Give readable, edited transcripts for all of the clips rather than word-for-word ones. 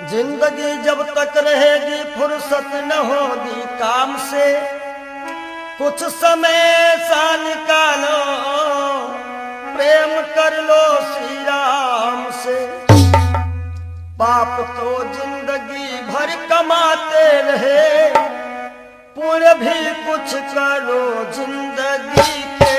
जिंदगी जब तक रहेगी फुर्सत न होगी काम से, कुछ समय सा निकालो प्रेम कर लो श्री राम से। पाप तो जिंदगी भर कमाते रहे, पुण्य भी कुछ करो जिंदगी के।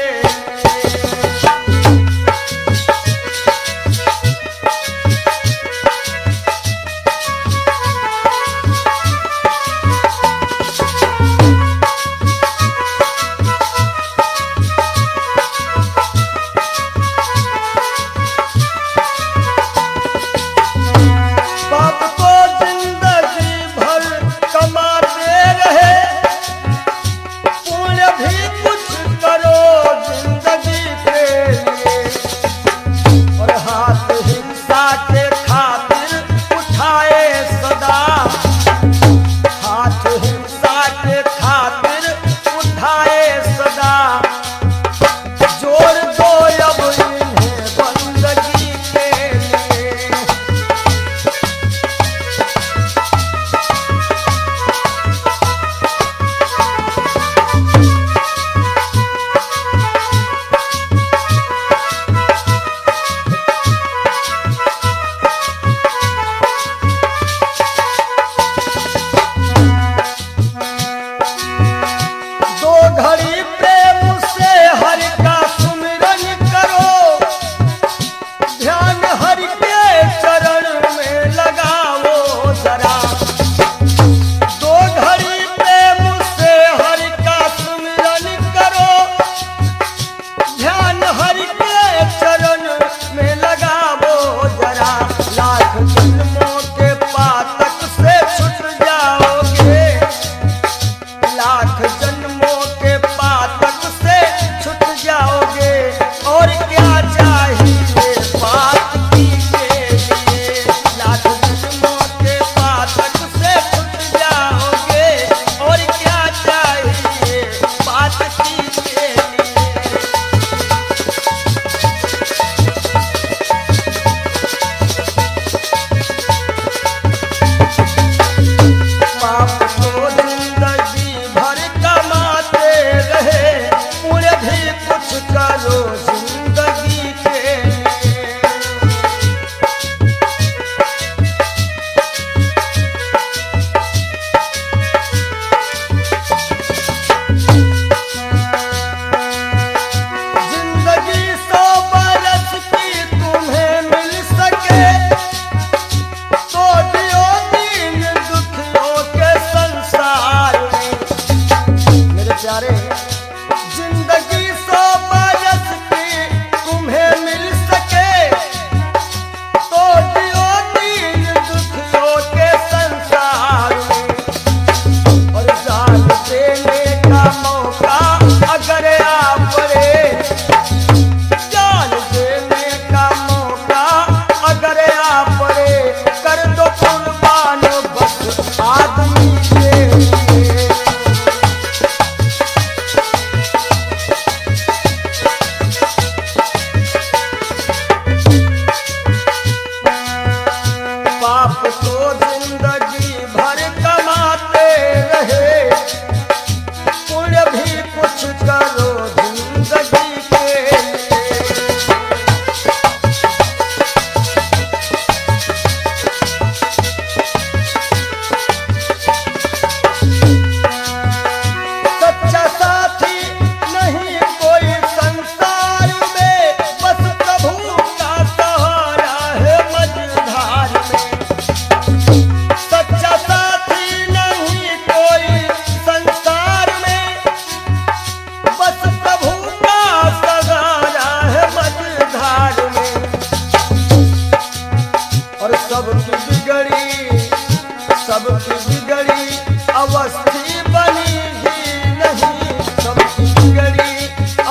सबकी बिगड़ी अवस्थी बनी ही नहीं, सबकी बिगड़ी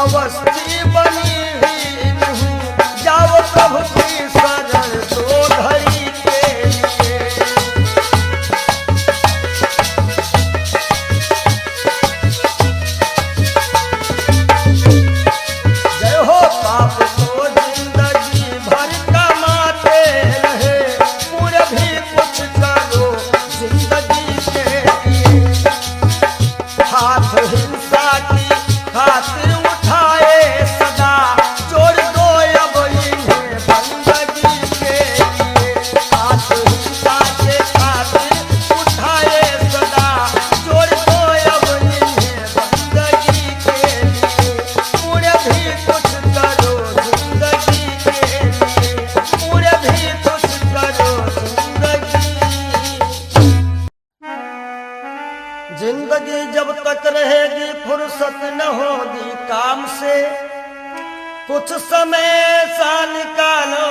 अवस्थी बनी ही नहीं। जाओ प्रभु की शरण दो घड़ी के लिए। जय हो पाप को जिंदगी भर कमाते रहे, पुण्य भी कुछ फुर्सत न होगी काम से, कुछ समय सा निकालो,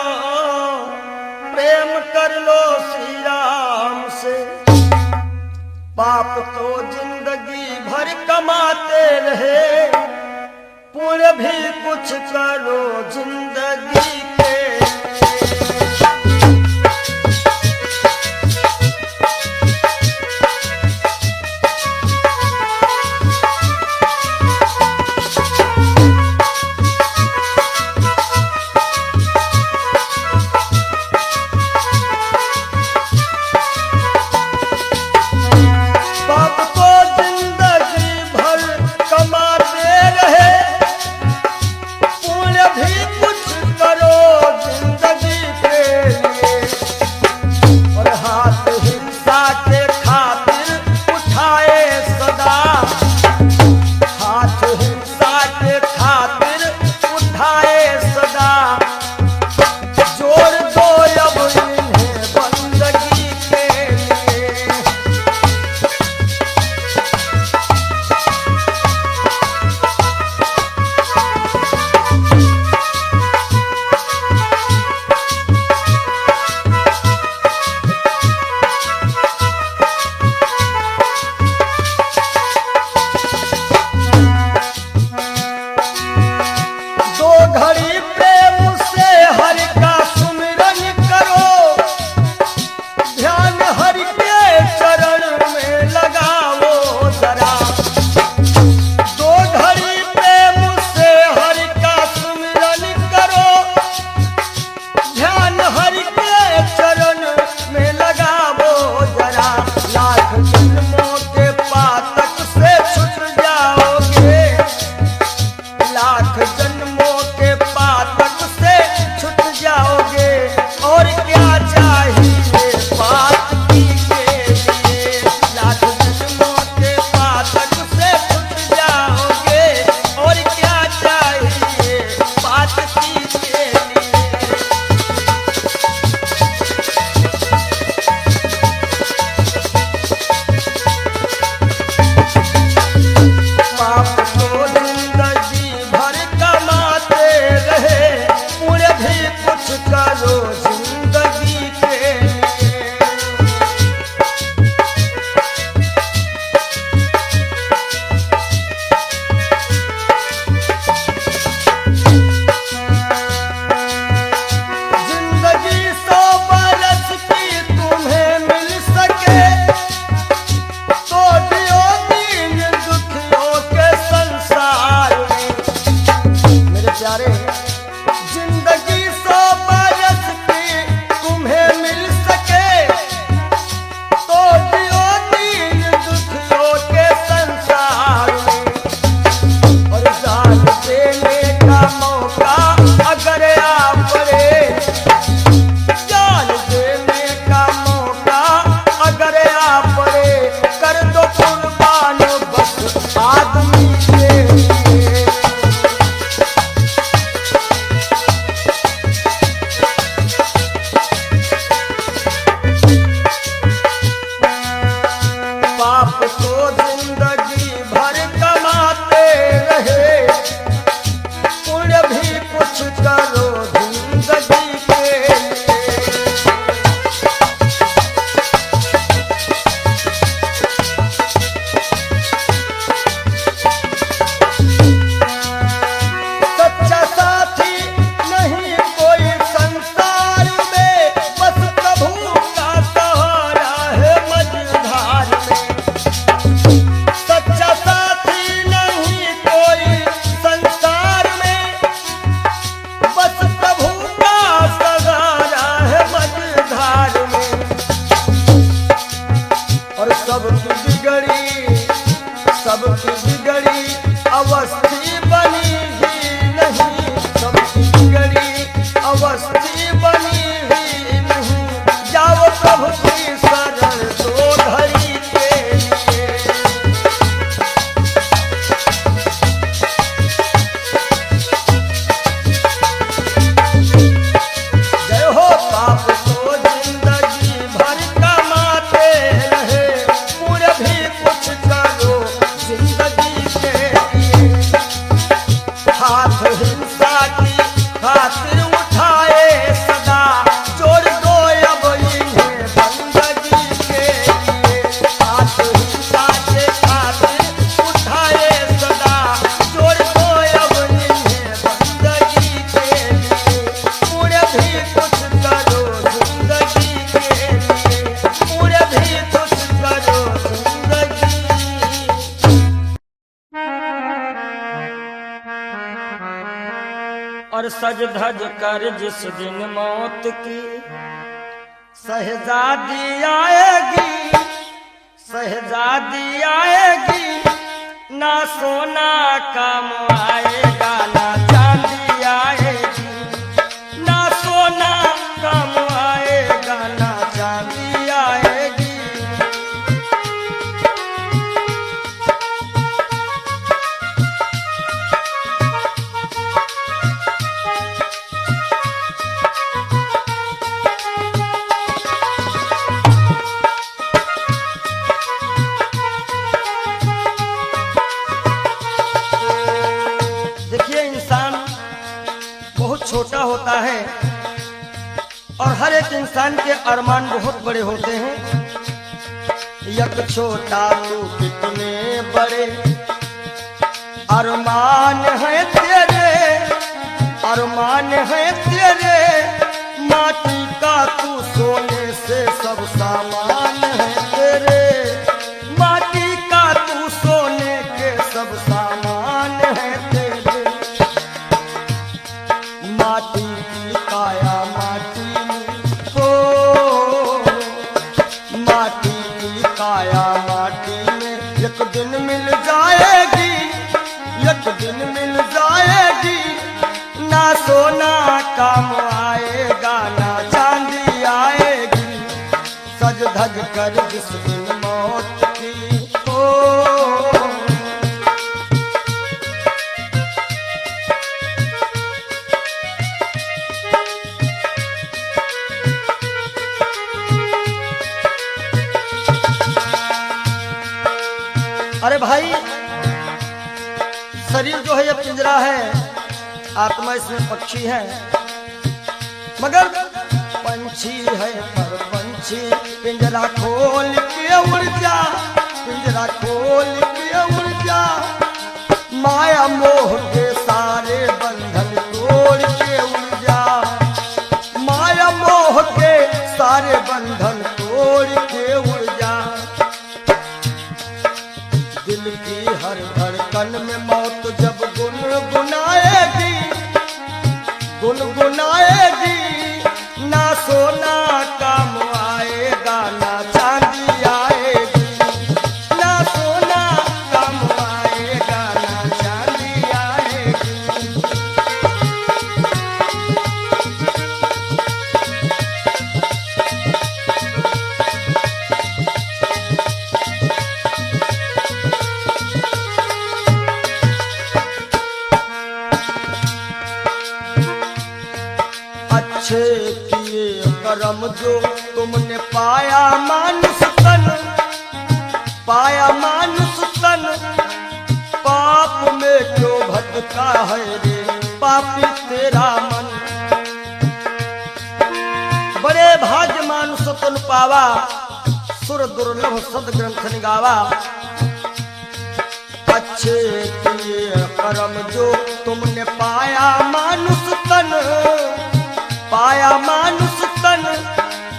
प्रेम कर लो श्री राम से। पाप तो जिंदगी भर कमाते रहे, पुण्य भी कुछ करो जिंदगी के। जिंदगी के लिए पर सज धज कर जिस दिन मौत की शहजादी आएगी, शहजादी आएगी, ना सोना काम आएगा ना चांदी आएगी, ना सोना काम आएगा ना चांदी आएगी। छोटा होता है और हर एक इंसान के अरमान बहुत बड़े होते हैं। यक छोटा तू कितने बड़े अरमान है तेरे, अरमान है तेरे, माटी का तू सोने से सब सामान है तेरे, माटी का तू सोने के सब सामान है तेरे। माटी की काया माटी में हो, माटी की काया माटी में एक दिन मिल जाएगी, एक दिन मिल जाएगी, ना सोना काम आएगा ना चांदी आएगी, सज धज कर जिस दिन मौत की हो। अरे भाई, शरीर जो है ये पिंजरा है, आत्मा इसमें पक्षी है, मगर पंछी है पर पंछी पिंजरा खोल के उड़ जा, पिंजरा खोल के उड़ जा, माया मोह के सारे बंधन तोड़ के उड़ जा, माया मोह के सारे बंधन तोड़ के उड़ जा। दिल की हर धड़कन में मौत जब गुनगुनाएगी, गुनगुनाएगी, ना सोना काम आएगा ना चांदी आएगी, ना सोना काम आएगा ना चांदी आएगी। अच्छे किए करम जो तुमने पाया मानुष तन, पाया मानुष तन, पाप में क्यों भटका है रे पापी तेरा मन। बड़े भाग्य मानुष तन पावा, सुर दुर्लभ सद ग्रंथ निगावा। अच्छे किए करम जो तुमने पाया मानुष तन, पाया मानुष तन,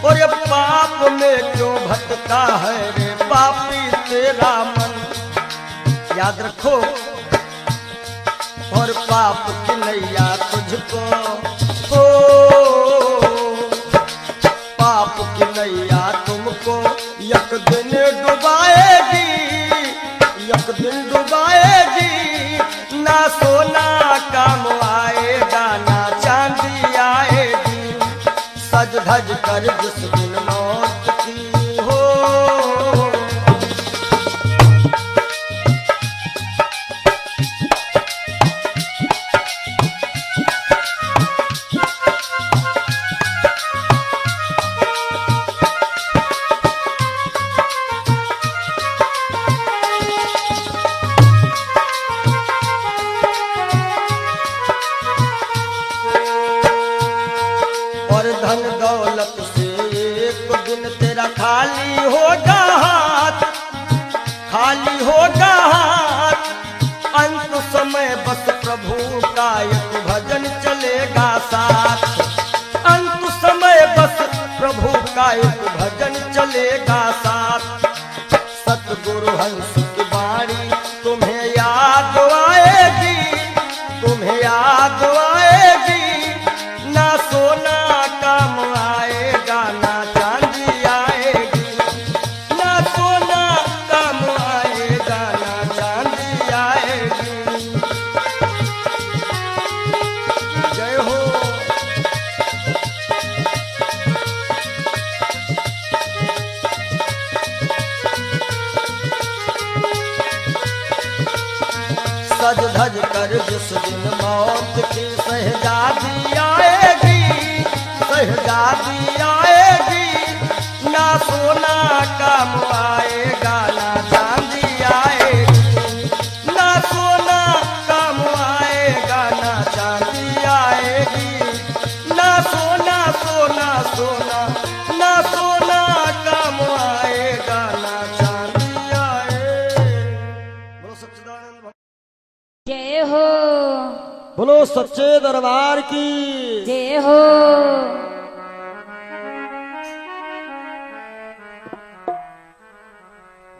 और ये पाप में क्यों भटका है रे पापी तेरा मन। याद रखो, और पाप की नैया तुझको हो, पाप की नैया तुमको एक दिन डुबाएगी, एक दिन डुबाएगी, ना सोना काम आएगा ना चांदी आएगी, सज धज कर जिस दिन मौत की हो। धन दौलत से एक दिन तेरा खाली होगा हाथ, खाली होगा हाथ, अंत समय बस प्रभु का एक भजन चलेगा साथ, अंत समय बस प्रभु का एक भजन चलेगा साथ। सतगुरु हंस की वाणी तुम्हें याद आएगी, तुम्हें याद आएगी, सज धज कर जिस दिन मौत की शहजादी आएगी, शहजादी आएगी, ना सोना काम आएगा ना चांदी आएगी, ना सोना काम आएगा ना चांदी आएगी, ना सोना सोना सोना ना सोना काम आएगा ना चांदी आएगी। बोलो सच्चिदानंद जय हो, बोलो सच्चे दरबार की जय हो।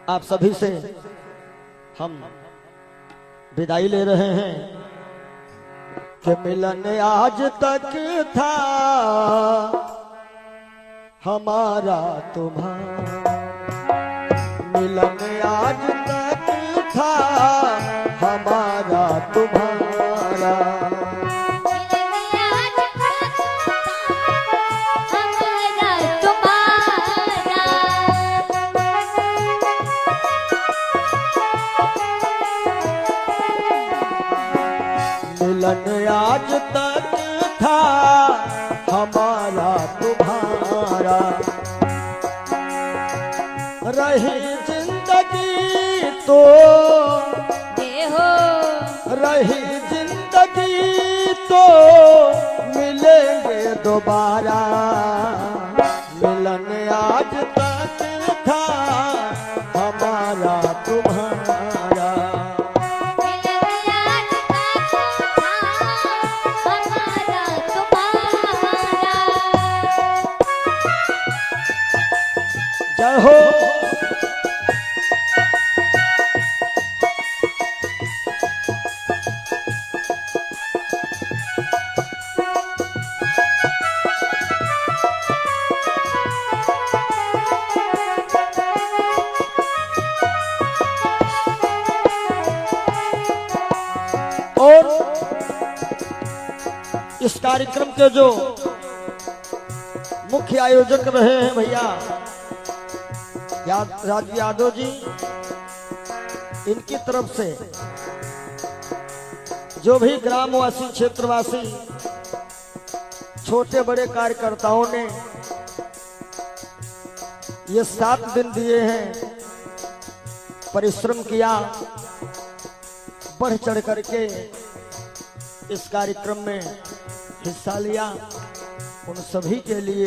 आप सभी से हम विदाई ले रहे हैं कि मिलन आज तक था हमारा तुम्हारा, मिलन आज तक था हमारा तुम्हारा, मिलन आज तक था हमारा तुम्हारा, रही जिंदगी तो रही जिंदगी तो मिलेंगे दोबारा, मिलन आज तक था हमारा तुम्हारा, जय हो। और इस कार्यक्रम के जो मुख्य आयोजक रहे हैं भैया राजू यादव जी, इनकी तरफ से जो भी ग्रामवासी क्षेत्रवासी छोटे बड़े कार्यकर्ताओं ने ये 7 दिन दिए हैं, परिश्रम किया, बढ़ चढ़ करके इस कार्यक्रम में हिस्सा लिया, उन सभी के लिए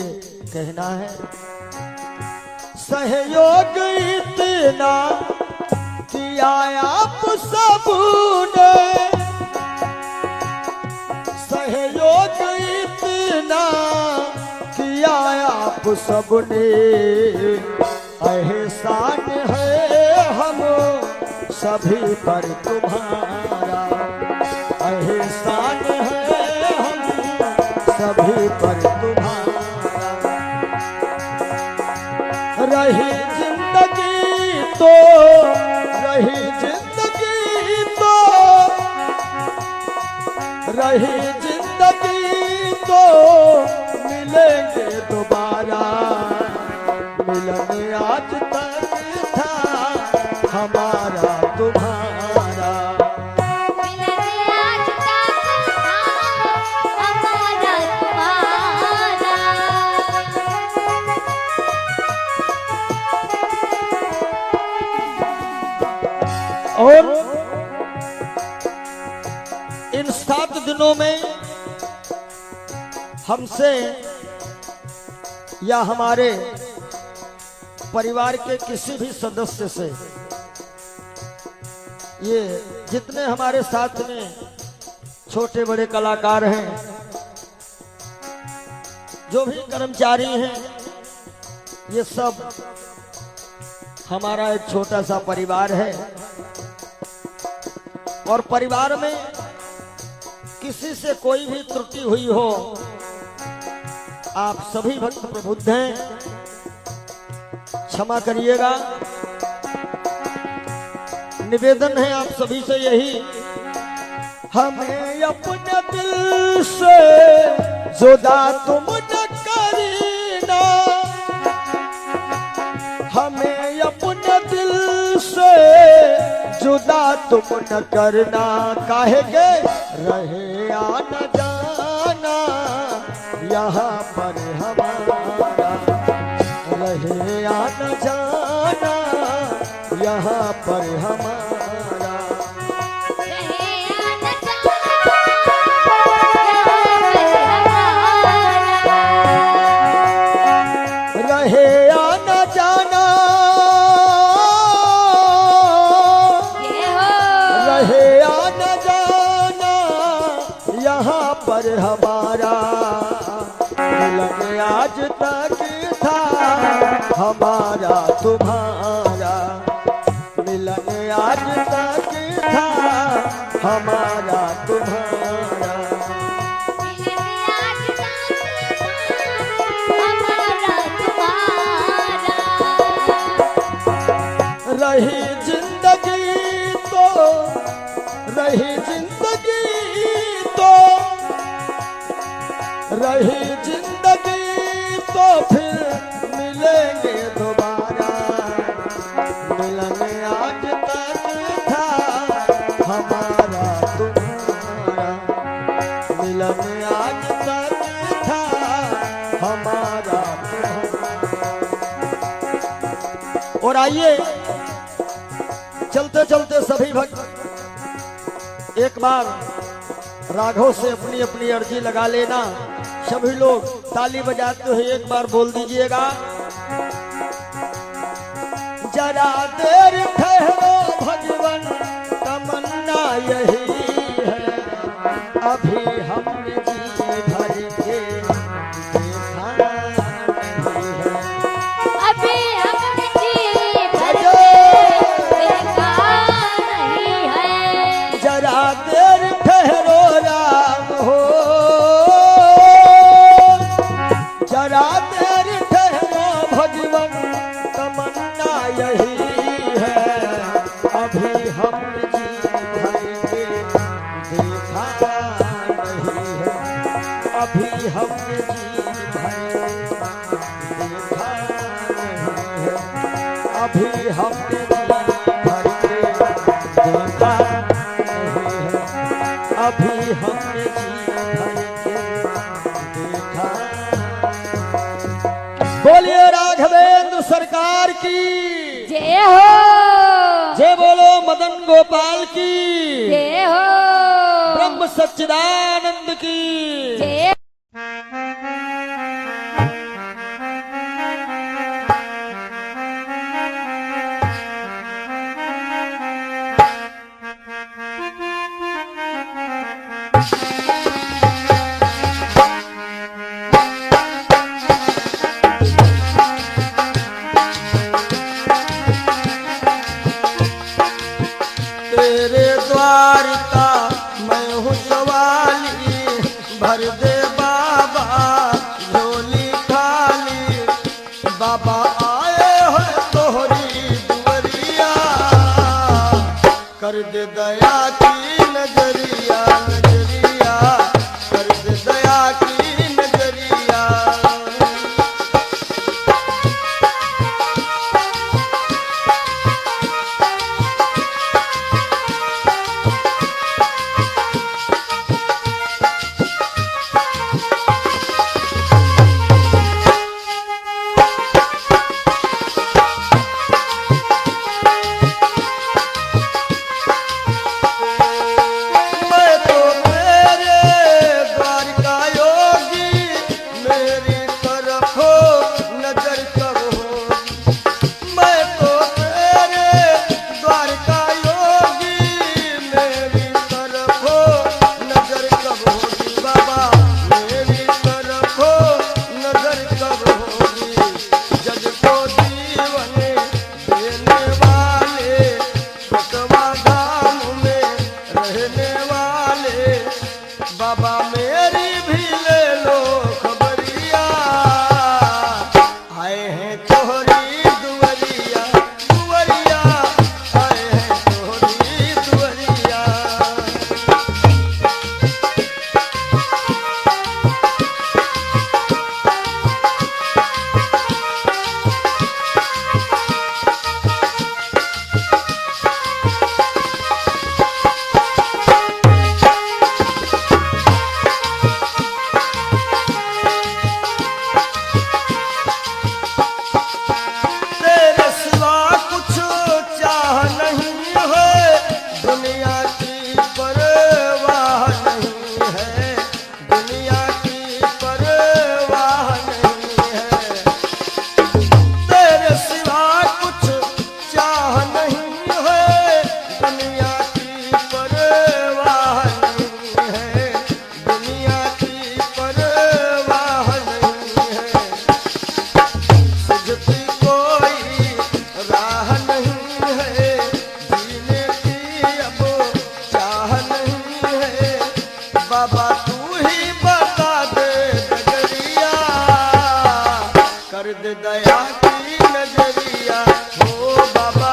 कहना है सहयोग इतना किया आप सबने, सहयोग इतना किया आप सबने, एहसान है हम सभी पर तुम्हारा, एहसान है हम सभी पर तुम्हारा, रही जिंदगी तो रही जिंदगी तो रही जिंदगी तो मिलेंगे दोबारा, मिलन आज तक था हमारा तुम्हारा, मिलन आज तक था हमारा तुम्हारा। और इन 7 दिनों में हमसे या हमारे परिवार के किसी भी सदस्य से, ये जितने हमारे साथ में छोटे बड़े कलाकार हैं, जो भी कर्मचारी हैं, ये सब हमारा एक छोटा सा परिवार है, और परिवार में किसी से कोई भी त्रुटि हुई हो, आप सभी भक्त प्रबुद्ध हैं, क्षमा करिएगा। निवेदन है आप सभी से यही, हमें अपने दिल से जुदा तुम न करीना, हमें अपने दिल से जुदा तुम न करना, काहे के रहे या न जाना यहाँ पर हमारा, रहे या न जाना यहाँ पर हमारा। रहे या न जाना रहे या न जाना यहाँ पर हमारा, मिलन आज तक था हमारा तुम्हारा, मिलन आज तक था हमारा तुम्हारा। रही जिंदगी तो रही जिंदगी तो रही जिंदगी तो फिर मिलेंगे दोबारा, मिलन आज तक था हमारा तुम्हारा, मिलन आज तक था हमारा तुम्हारा। और आइए चलते चलते सभी भक्त एक बार राघव से अपनी अपनी अर्जी लगा लेना। सभी लोग ताली बजाते हुए एक बार बोल दीजिएगा, जरा देर ठहरो भगवन तमन्ना यही है, अभी हमने जी भर के देखा नहीं है, अभी हमने जी भर देखा नहीं है। जरा देर ठहरो राम हो, जरा देर ठहरो भगवन तमन्ना यही है, अभी हम जी भर के देखा नहीं है, अभी हम जी भर देखा नहीं है, अभी हम जी भर के देखा नहीं है, अभी हमने जी भर के देखा। बोलिए राघवेंद्र सरकार की जय हो, जय, बोलो मदन गोपाल की जय हो, ब्रह्म सच्चिदानंद की जय। तेरे द्वारका मैं हूँ सवाली, भर दे बाबा झोली खाली, बाबा आए हो तोहरी दुवरिया, कर दे दया की नजरिया, नजरिया कर दे दया की नजरिया। दया की नजरिया हो बाबा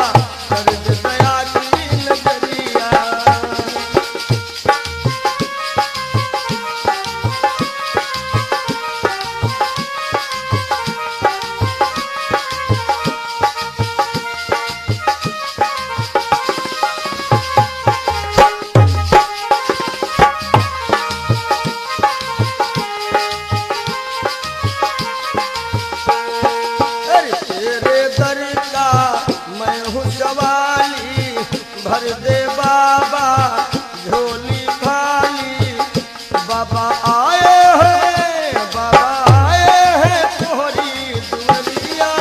कर दे दया की नजरिया। तेरे दर का मैं हूँ सवाली भर दे बाबा झोली खाली। बाबा आए हैं तोहरी दुनिया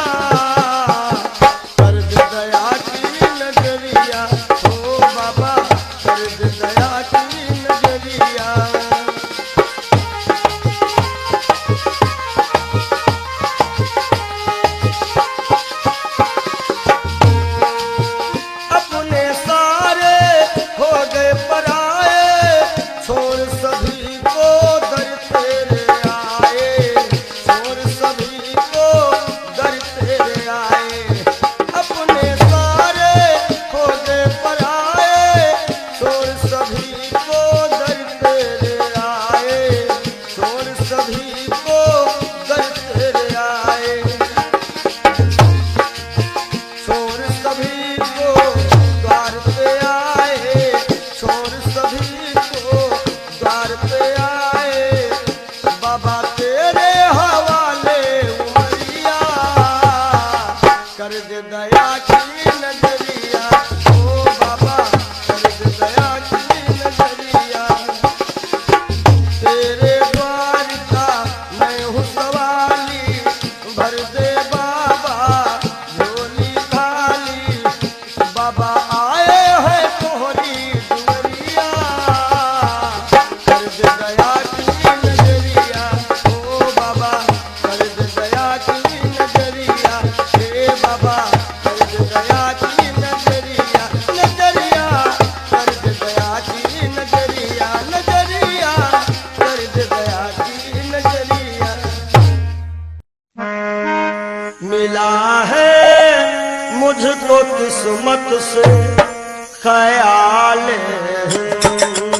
कर दे दया की नजरिया हो बाबा कर दे दया की नजरिया। कर दे दया की नजरिया ओ बाबा कर दे दया की नजरिया। तेरे द्वार का मैं हूँ सवाली भर दे बाबा झोली खाली। बाबा आए हैं तोहरी दुनिया कर दे दया की नजरिया ओ बाबा कर दे दया की नजरिया। बाबा कर दे दया की नजरिया नजरिया कर दे दया की नजरिया नजरिया कर दे दया की नजरिया। मिला है मुझको किस्मत से ख्याल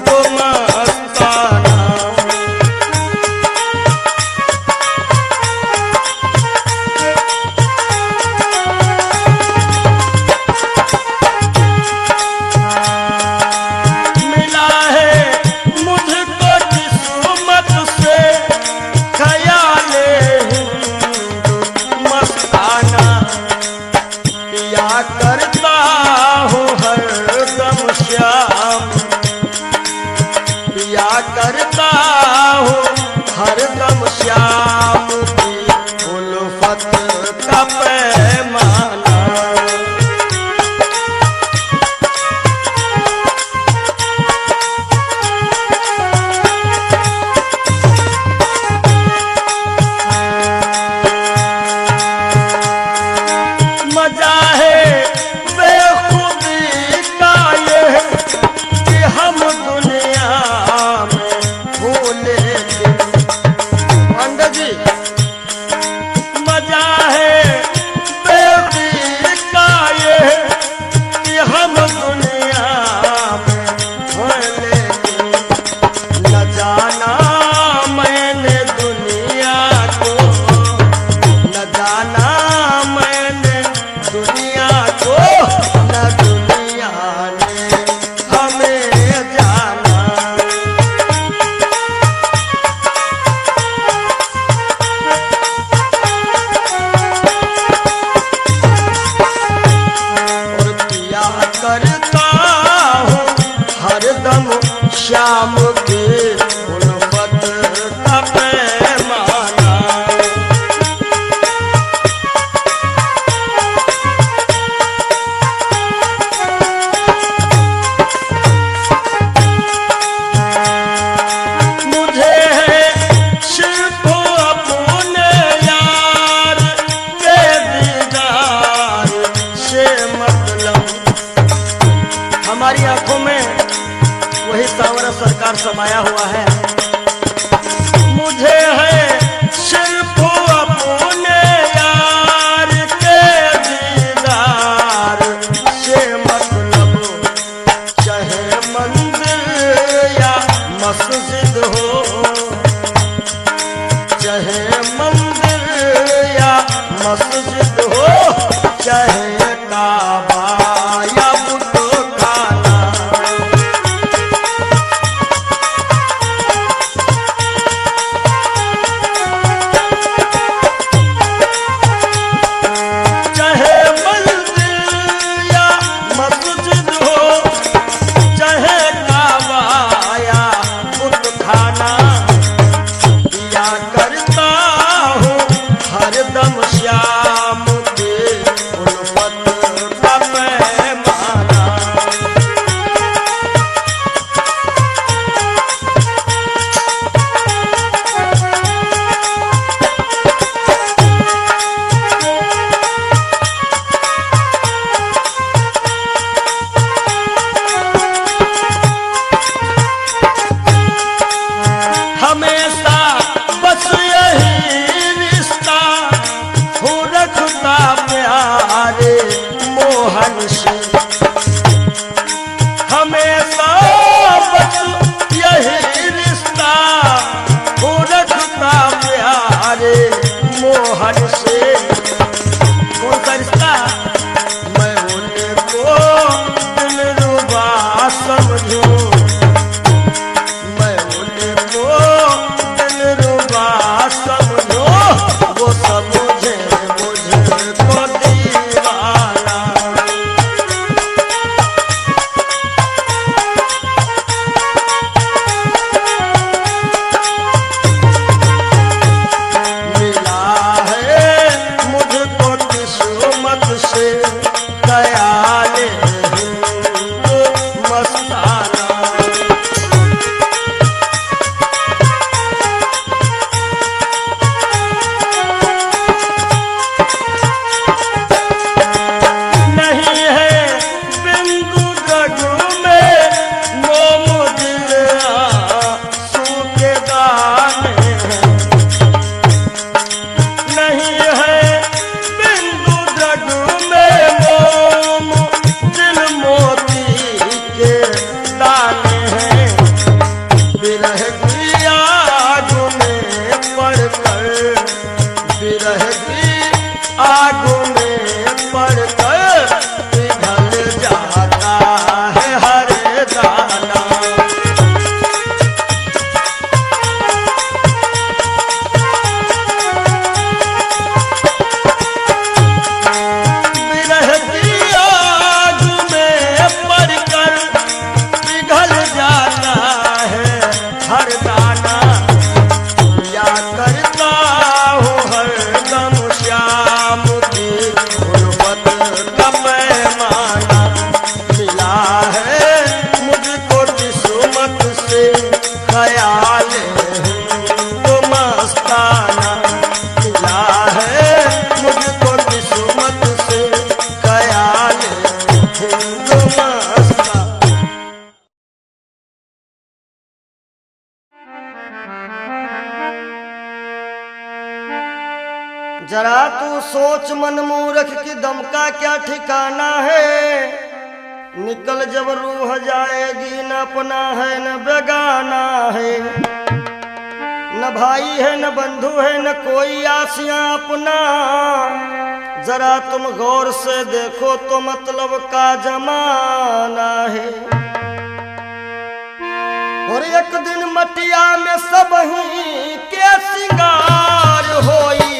तो मस्ताना। करता हूँ हरदम श्याम की उल्फत का पैमाना। मजा है बेखुदी का ये कि हम दुनिया मजा है बेबी का ये कि हम दुनिया में लेकिन न जाना मैंने दुनिया को न जाना मैंने दुनिया को न दुनिया ने हमें जाना। करता हूँ हरदम श्याम की उल्फत का पैमाना। मुझे है सिर्फ अपने यार के दीदार से मतलब। हमारी आंखों में वही सावरा सरकार समाया हुआ है। मुझे है सिर्फ अपने यार चाहे काबा या बुत खाना। चाहे मंदिर या मस्जिद हो, चाहे काबा या बुत खाना, या करता हूँ हरदम श्याम के उल्फत का पैमाना। हमेशा बस यही रिश्ता हो रखता प्यारे मोहन से। हमेशा बस यही रिश्ता हो रखता प्यारे मोहन से। कौन सा रिश्ता? मैं उनको दिलरुबा समझूं, मैं उनको दिलरुबा समझो, वो समझे मुझको दीवाना। मिला है मुझको किस्मत से ख्याल हिंदू मस्ताना। नहीं है बिंदु जग में मोम दिल आंसू के दाने हैं। नहीं है बिंदु जग में मोम दिल मोती के दाने हैं। विरह की आग में पड़कर, विरह की आग में पड़कर पिघल जाता है हर दाना। विरह की आग में पड़कर पिघल जाता है हर दाना। या करता हूँ हरदम श्याम की गुर्बत का पैमाना। मिला है मुझको किस्मत से ख्याल हिंदू मस्ताना। मिला है मुझको किस्मत से ख्याल हिंदू मस्ताना। जरा तू सोच मन मूर्ख की दम का क्या ठिकाना है। निकल जब रूह जाएगी, न अपना है न बेगाना है, न भाई है न बंधु है न कोई आसियां अपना। जरा तुम गौर से देखो तो मतलब का जमाना है। और एक दिन मटिया में सब ही के सिंगार होई,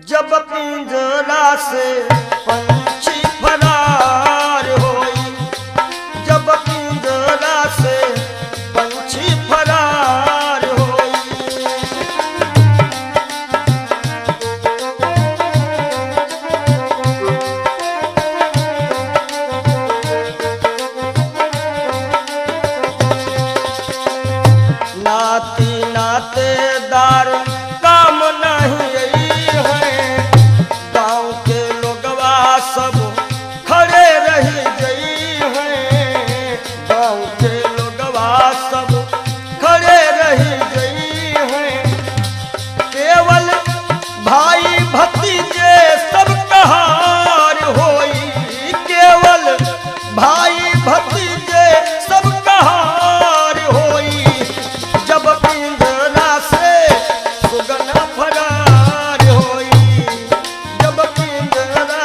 जब पिंजरा से पंछी फरार होई, जब पिंजरा से पंछी फरार होई। नाती नातेदार काम नहीं है, गांव के लोगवा सब खड़े रही गई हैं। गांव के लोगवा सब खड़े रही गई हैं। केवल भाई भतीजे सब कहार होई, केवल भाई भतीजे सब कहार होई। जब पिंजरा से सुगना फरार होई, जब पिंजरा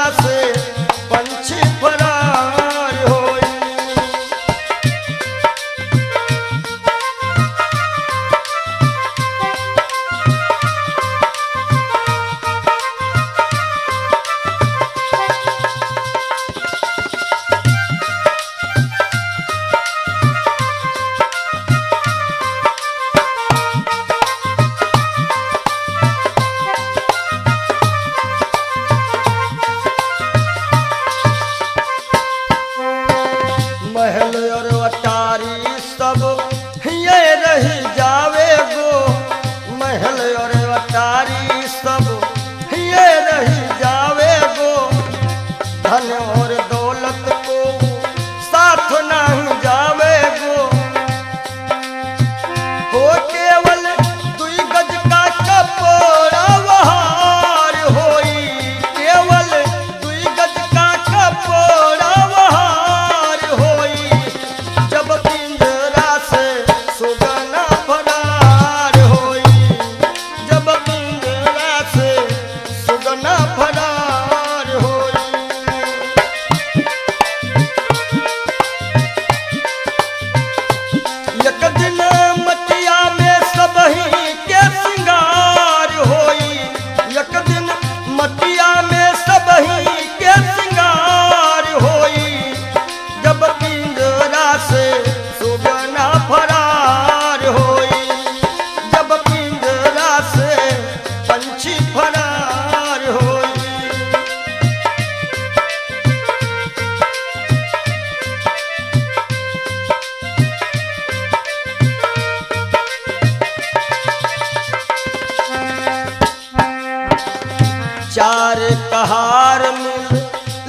कहार मिल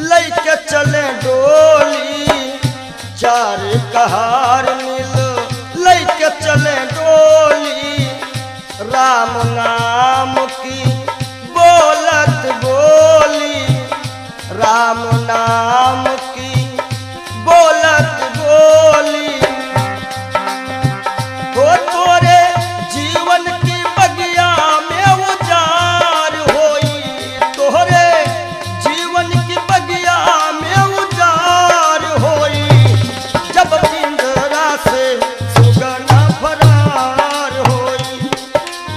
लैके चले डोली, चार कहार मिल लैके चले डोली। राम नाम की बोलत बोली, राम नाम की बोलत बोली। हो तोरे जीवन की बगिया में उजार होई, तोरे जीवन की बगिया में उजार होई। जब पिंजरा से सुगना फरार होई,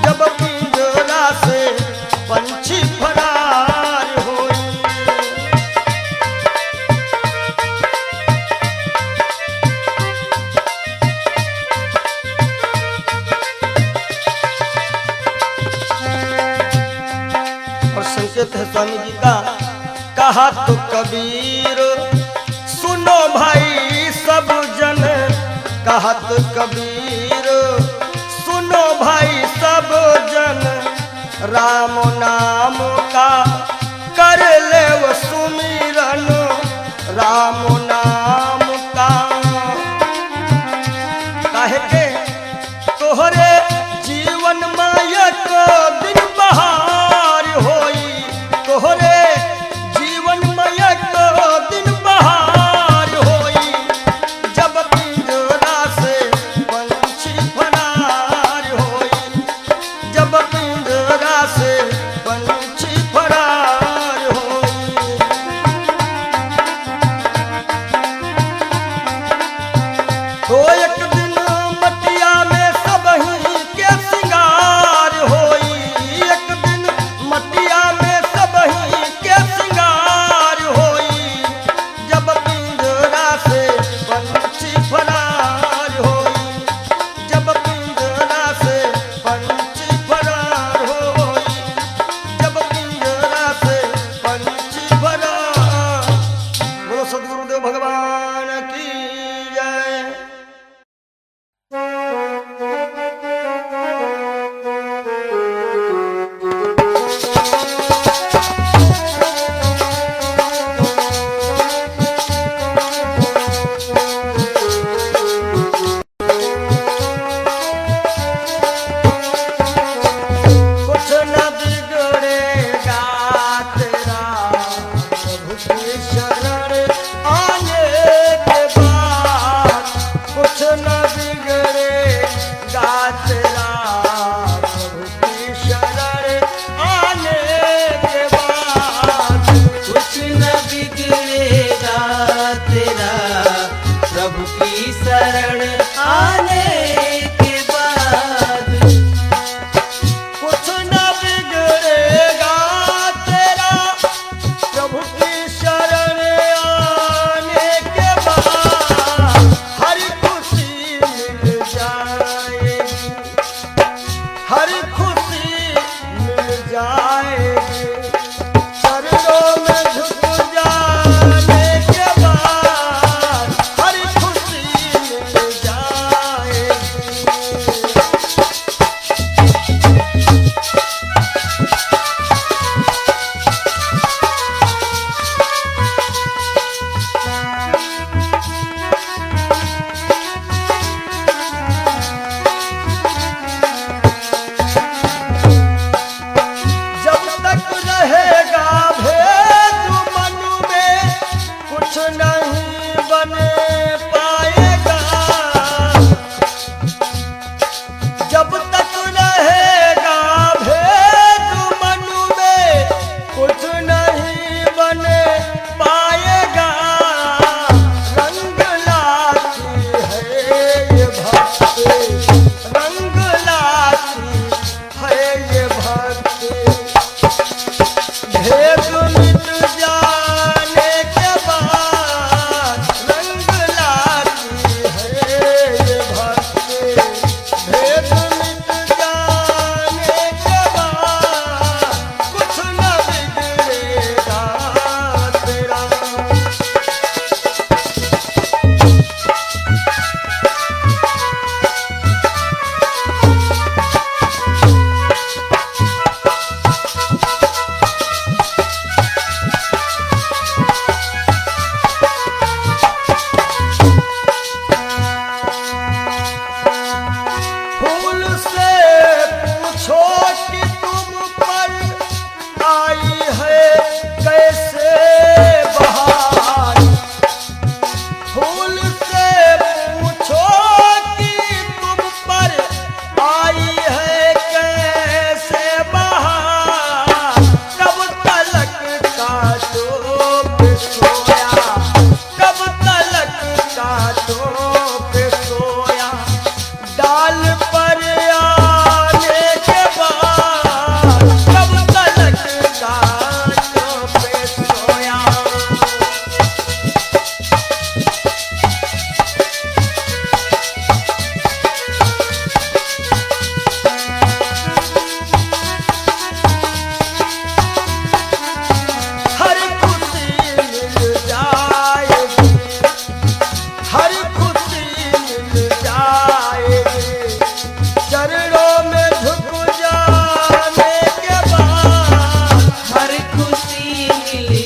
जब पिंजरा से पंछी फरार होई। और संकेत है स्वामी जी का, कहा तो कबीर सुनो भाई सब जन, कहा तो कबीर सुनो भाई सब जन। राम नाम का कर ले वो सुमिरन, राम नाम का। काहे के तोहरे जीवन मायक दिन बहार होई, तोहरे जीवन मायक दिन बहार होई। जब पिंजरा से पंछी फरार होई, जब पिंजरा से पंछी फरार होई। तो एक दिन मटिया में सबही के सिंगार होई, एक दिन मटिया में सबही के सिंगार होई। जब पिंजरा से पंछी फरार होई, जब पिंजरा से पंछी फरार होई, जब पिंजरा से पंछी फरार। बोलो सद्गुरुदेव भगवान की जय। कुछ न बिगड़ेगा तेरा प्रभु की शरण आने के बाद, कुछ न बिगड़ेगा तेरा प्रभु की शरण आने के बाद। कुछ न बिगड़ेगा तेरा प्रभु की शरण आने के बाद। कुछ न बिगड़ेगा तेरा प्रभु की शरण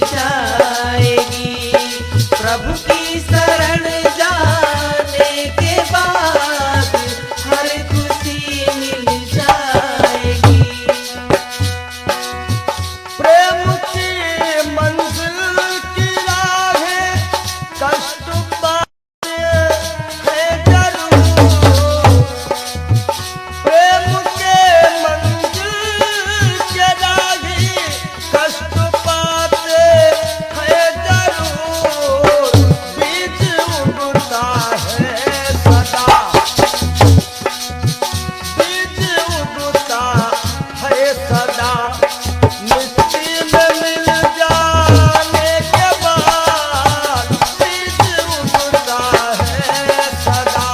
जाएगी। प्रभु की शरण जाने के बाद हर खुशी मिल जाएगी। प्रेम की मंजिल की राहें कष्ट पाते हैं जरूर। प्रेम के मंजिल के राही कष्ट पाते हैं जरूर। बीज उगता है सदा, बीज उगता है सदा। मिट्टी में मिल जाने के बाद बीज उगता है सदा।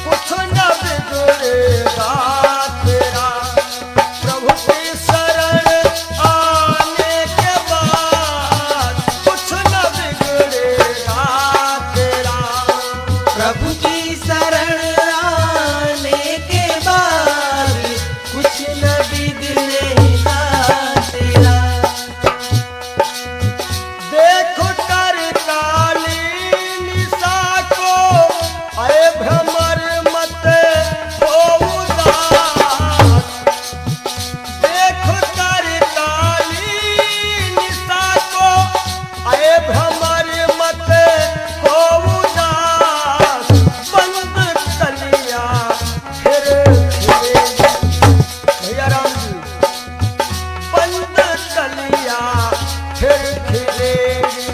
कुछ न बिगड़ेगा तेरा प्रभु की शरण आने के बाद। कुछ न बिगड़ेगा तेरा प्रभु की शरण आने के बाद कुछ न बिगड़ेगा तेरा। देखो कर काली निशा को अरे भ्रमर मत हो उदास। देखो कर काली निशा को अरे भ्रमर मत हो उदास। बंद कलियां फिर खिलेंगी। भैया राम जी, बंद कलियां फिर खिलेंगी।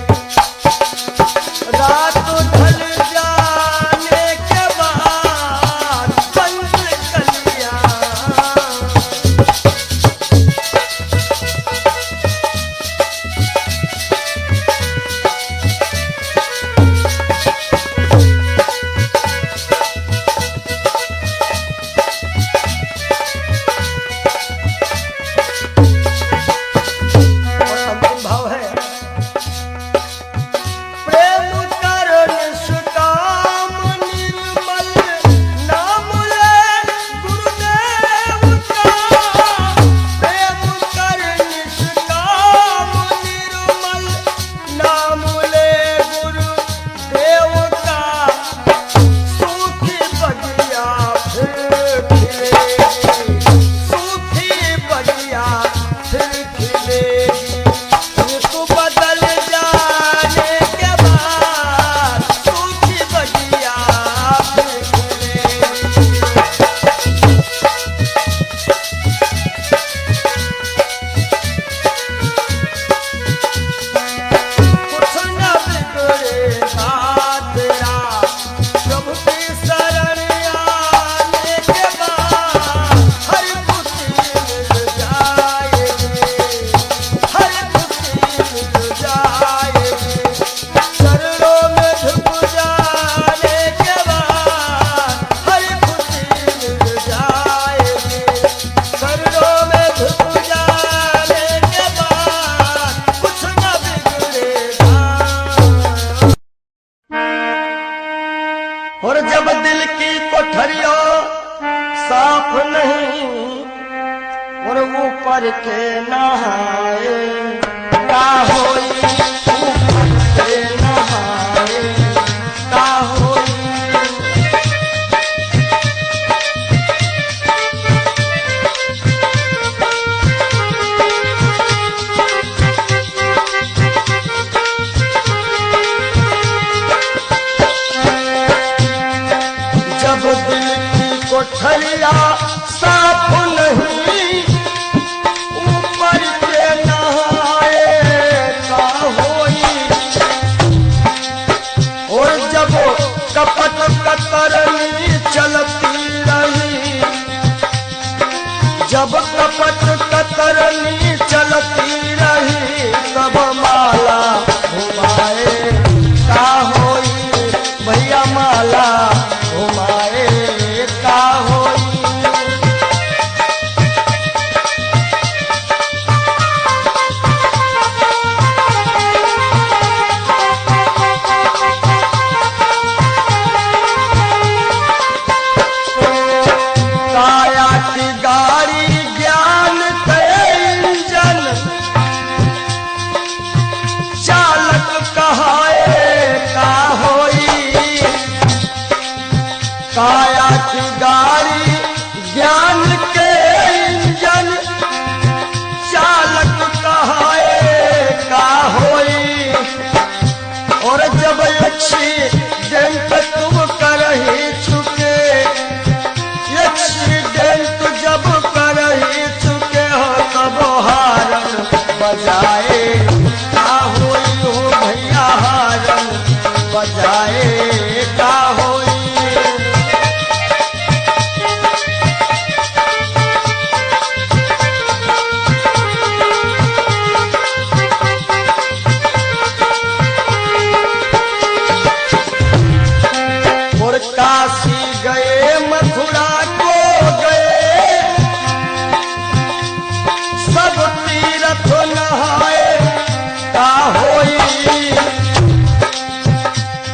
रात ढल जाने के बाद बंद कलियां। और अंतिम भाव है प्रेम कर निष्काम निर्मल नाम ले गुरुदेव का। प्रेम कर निष्काम निर्मल नाम ले गुरुदेव का। सूखी बगिया फिर खिलेगी, सूखी बगिया फिर खिलेगी। ऋतु बदल जाने के बाद सूखी बगिया फिर खिलेगी। कुछ न बिगड़ेगा तेरा प्रभु की शरण आने के बाद हर खुशी मिल जाएगी। हर खुशी मिल जाएगी। चरणों में झुक जाने के बाद हर खुशी मिल जाएगी। चरणों में झुक जाने के बाद कुछ न बिगड़ेगा। और जब दिल की कोठरियों साफ नहीं और ऊपर के नहाए का होई। ऊपर के नहाए का होई। जब दिल की कोठरिया साफ नहीं ऊपर के नहाए का होई। और जब कपट कतरनी चलती रही, जब कपट कतरनी चलती रही तब माला घुमाए का होई। भैया माला घुमाए का होई। काया की गाड़ी ज्ञान के इंजन चालक कहाए का होई। और जब एक्सीडेंट तुम कर ही चुके, एक्सीडेंट जब कर ही चुके हो तब हारन बजाए का होई हो भैया, हारन बजाए का होई। और काशी गए मथुरा को गए, सब तीर्थ नहाए का होई।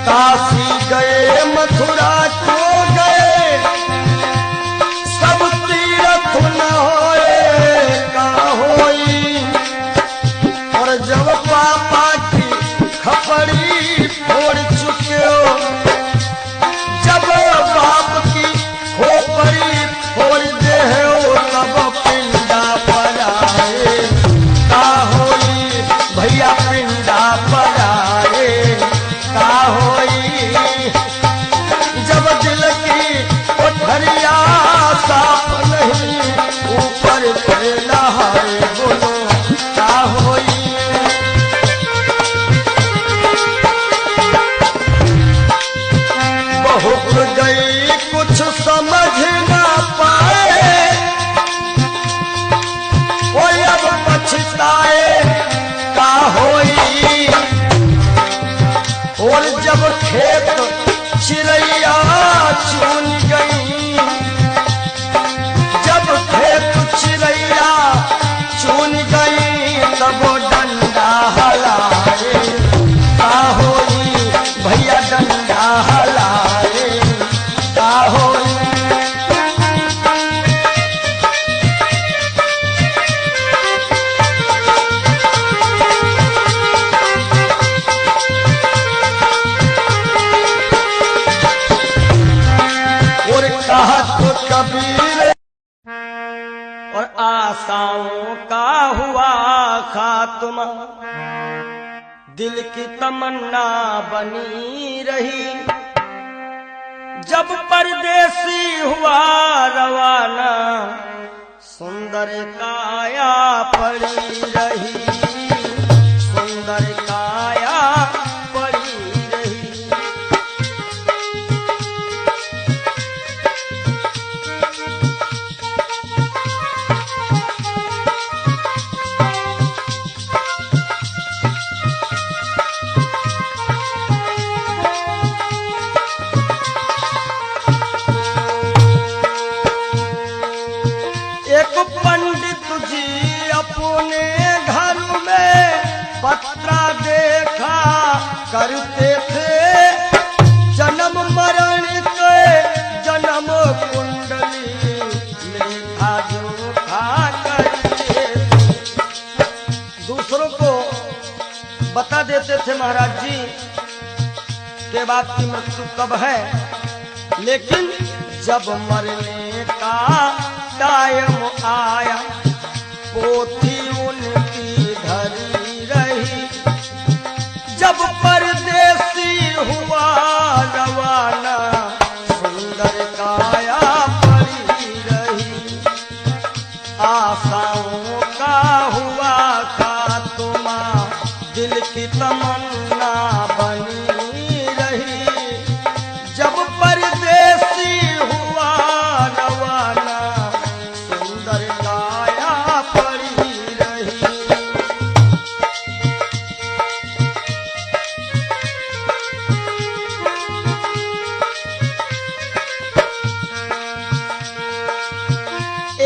काशी गए मथुरा को गए, सब तीर्थ नहाए का होई। और जब पापा की खपड़ी फोड़ चुके हो, जब बाप की खोपड़ी फोड़ दे हो तब पिंडा पर आए का होई भैया, पिंडा पर आए का होई। जब दिल की कोठरिया साफ नहीं, ऊपर से नहाए बोलो का होई। बहुत गई कुछ समझ ना पाए, कोई अब पछताए का होई। और जब खेत चिड़ैया चुन गई, जब खेत चिड़ैया चुन गई तब डंडा हलाए का होई भैया, डंडा हलाए का होई। और कहा तो कबीर, और आशाओं का हुआ खात्मा, दिल की तमन्ना बनी रही। जब परदेसी हुआ रवाना, सुंदर काया पड़ी रही, सुंदर काया पड़ी रही। एक पंडित जी अपने घर में पत्रा देखा करते थे, जन्म मरण के जन्म कुंडली लेखा जोखा करते थे। दूसरों को बता देते थे महाराज जी के बाप की मृत्यु कब है, लेकिन जब मरने का टाइम आया पोथी उनकी धरी रही। जब परदेसी हुआ रवाना, सुंदर काया पड़ी रही। आशाओं का हुआ खात्मा, दिल की तमन्ना बनी रही। जब परदेसी हुआ रवाना, सुंदर काया पड़ी रही।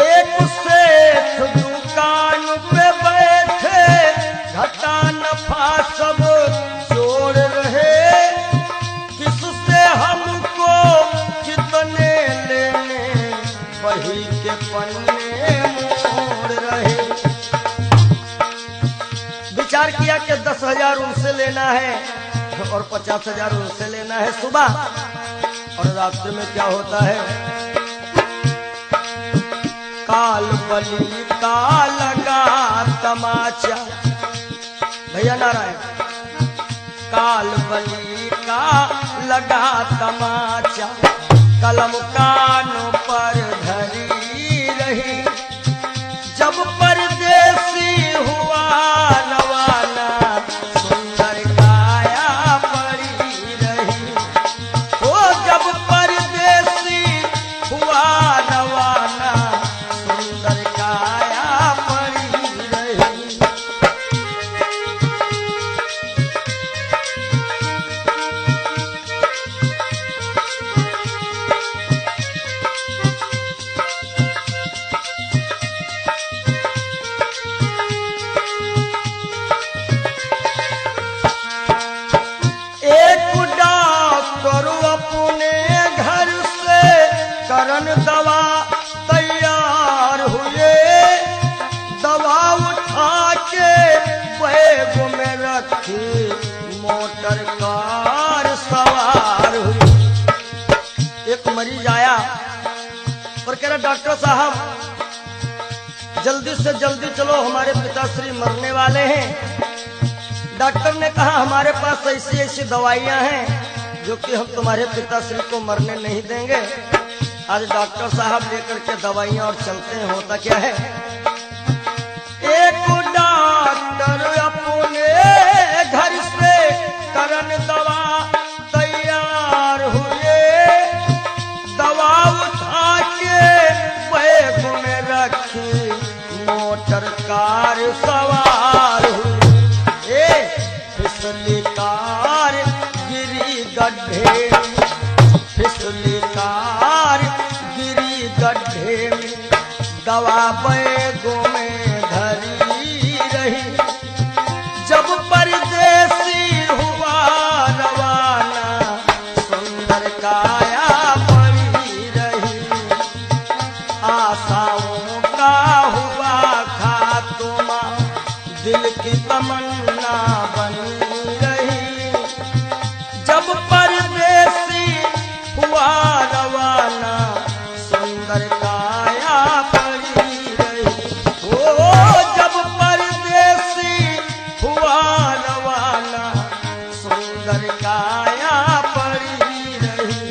एक सेठ दुकान पे बैठे, घटा नफा सब जोड़ रहे। किससे हमको कितने लेने, वही के पन्ने मोड़ रहे। विचार किया कि 10,000 उनसे लेना है और 50,000 उनसे लेना है। सुबह और रात्रि में क्या होता है? काल बलि का लगा तमाचा, भैया नारायण, काल बलि का लगा तमाचा, कलम कानों पर धरी रही, जब परदेसी हुआ रवाना, सुंदर काया पड़ी रही। ओ जब परदेसी हुआ रवाना, सुंदर काया पड़ी रही। करन दवा तैयार हुए, दवा उठा के बैग में रखी, मोटर कार सवार हुई। एक मरीज आया और कह रहा डॉक्टर साहब जल्दी से जल्दी चलो, हमारे पिताश्री मरने वाले हैं। डॉक्टर ने कहा हमारे पास ऐसी ऐसी दवाइयां हैं जो कि हम तुम्हारे पिताश्री को मरने नहीं देंगे। आज डॉक्टर साहब लेकर के दवाइयां और चलते हैं। होता क्या है, एक डॉक्टर अपने घर से करन दवा तैयार हुए, दवा उठा के बैग में रखी, मोटर कार सवार हुई। फिसली कार गिरी गड्ढे, फिसली कार गिरी गड्ढे में, दवा बैगों में धरी रही, जब परदेसी हुआ रवाना, सुंदर काया पड़ी रही। आशाओं का हुआ खात्मा, दिल की तमन्ना बनी रही, जब परदेसी हुआ रवाना, सुंदर काया पड़ी रही। ओ जब परदेसी हुआ रवाना, सुंदर काया पड़ी रही।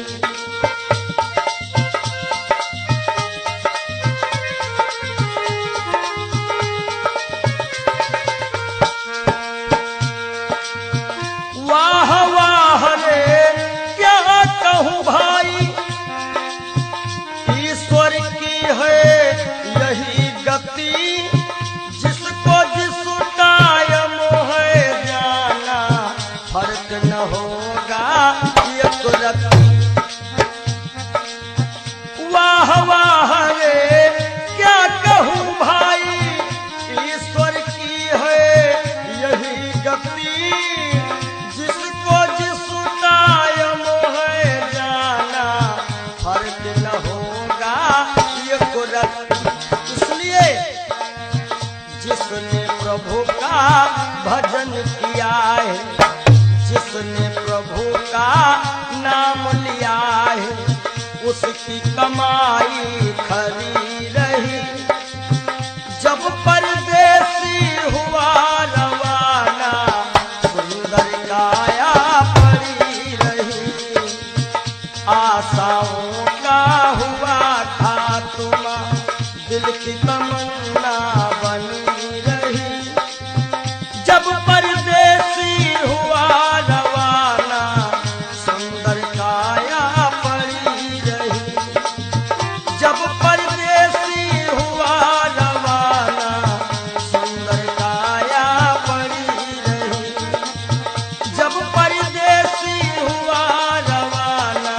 वाह वाह रे क्या कहूँ भाई, ईश्वर की है यही गति, जिसको जिस टाइम है जाना, फर्क न होगा एक रत्ती। वाह वाह रे क्या कहूँ भाई, ईश्वर की है यही गति, जिसको जिस टाइम है जाना, फर्क न होगा एक रत्ती। इसलिए जिसने प्रभु का भजन किया है, जिसने प्रभु का नाम लिया है, उसकी कमाई खरी रही, जब परदेसी हुआ रवाना, सुंदर काया पड़ी रही। आशाओं का हुआ खात्मा, दिल की तमन्ना बनी रही, जब परदेसी हुआ रवाना, सुंदर काया पड़ी रही, जब परदेसी हुआ रवाना, सुंदर काया पड़ी रही, जब परदेसी हुआ रवाना,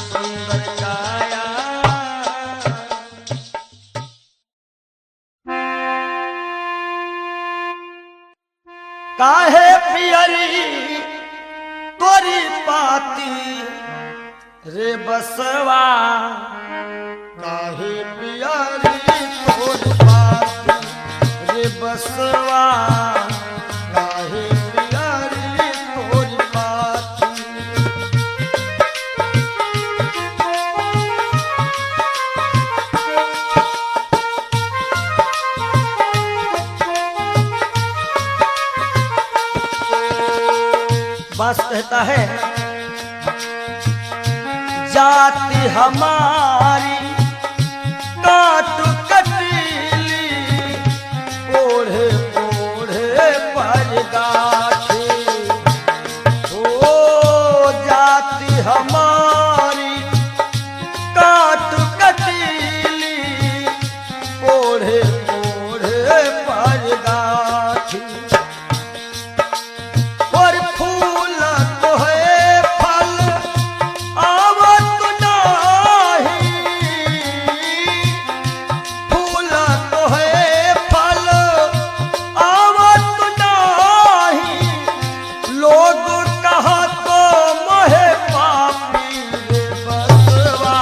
सुंदर काया। काहे पियरी तोरी पाती रे बसवा, काहे पियरी तोरी पाती रे बसवा, काहे पियरी तोरी पाती। कहता है जाति हमारी काट कटीली ओढ़े ओढ़े पर गाठी ओ जाति हमारी काट कटीली ओढ़े ओढ़े पर गाठी और फूल तो है फल आवत नाही फूल तो है फल आवत नाही लोग कहा तो मोहे पापी रे बसवा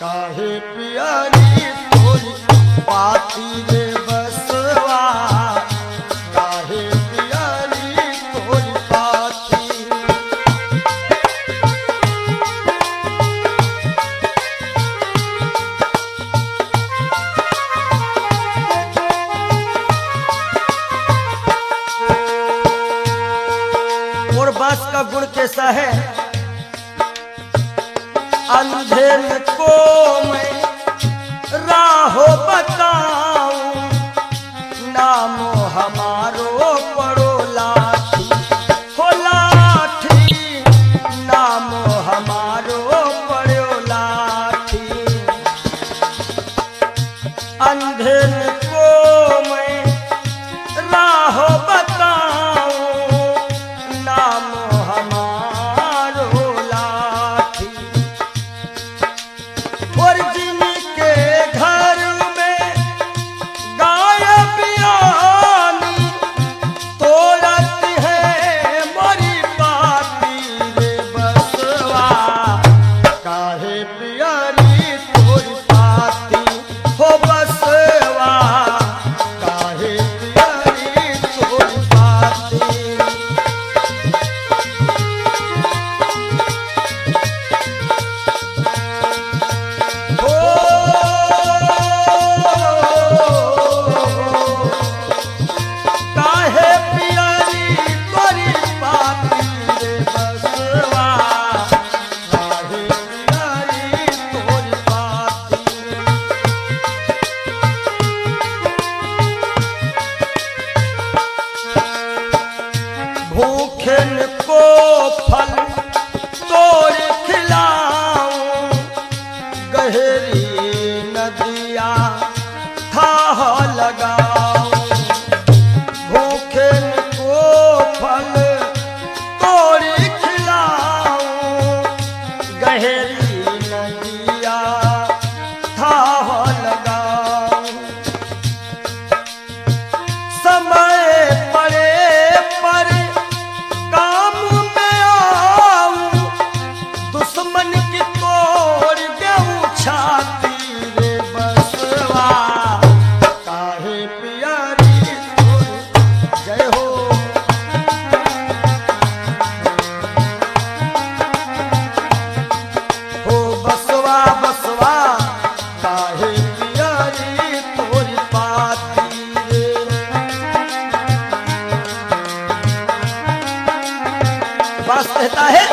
काहे पियरी तोरी पाती रे बसवा काहे पियरी तोरी पाती और बांस का गुण कैसा है अंधेर को मैं राहो बताऊं नामो हमारो पड़ो लाठी हो लाठी नामो हमारो पड़ो लाठी अंधेर को मैं राहो बताऊं नाम हमारो लाठी और जिनके घर में गाय पियानी तोड़त है मरी पाती रे बसवा काहे पियरी तोरी पाती हो बसवा काहे पियरी तोरी पाती काहे पियरी तोरी पाती रे बसवा काहे पियरी तोरी पाती भूखन को फल तोड़ खिलाऊं गहरी नदिया थाह लगाऊं भूखन को फल तोड़ खिलाऊं गहरी नदिया थाह लगाऊं समय पड़े पर काम में आऊं दुश्मन की तोड़ देऊं छाती रे बसवा काहे पियरी तोरी जय हो हो बसवा बसवा काहे पियरी तोरी पाती रे बास कहता है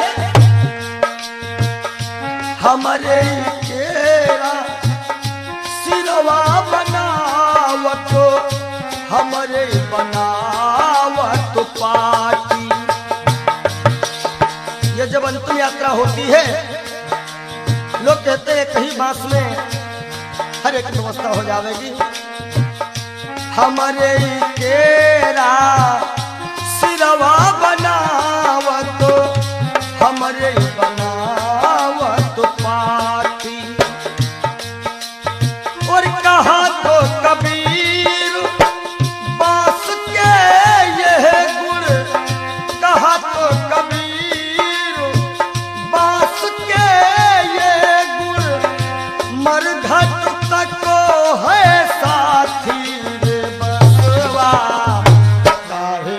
हमारे केरा सिरवा बनावत हमारे बनावत पाटी ये जब अंतिम यात्रा होती है लोग कहते हैं कहीं बांस में हर एक व्यवस्था हो जाएगी हमारे केरा सिरवा बनावत हमारे बनावत पाटी और कहा तो कबीर बांस के यह गुण कहा तो कबीर बांस के यह गुण मरघट तक है साथी रे बसवा काहे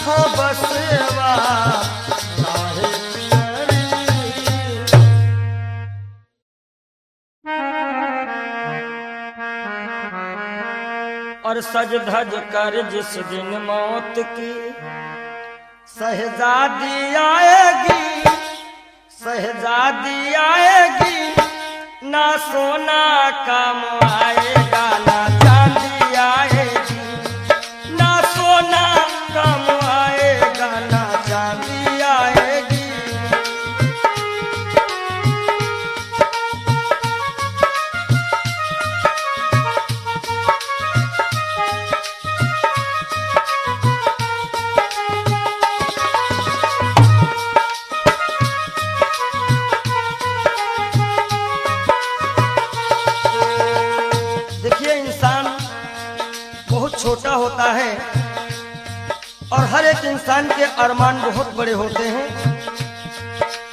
हाँ बसेवा काहे पियरी। और सज धज कर जिस दिन मौत की शहजादी आएगी, शहजादी आएगी, ना सोना काम आएगा ना चांदी आएगी, ना सोना काम आएगा ना चांदी आएगी। देखिए इंसान बहुत छोटा होता है और हर एक इंसान के अरमान बहुत बड़े होते हैं।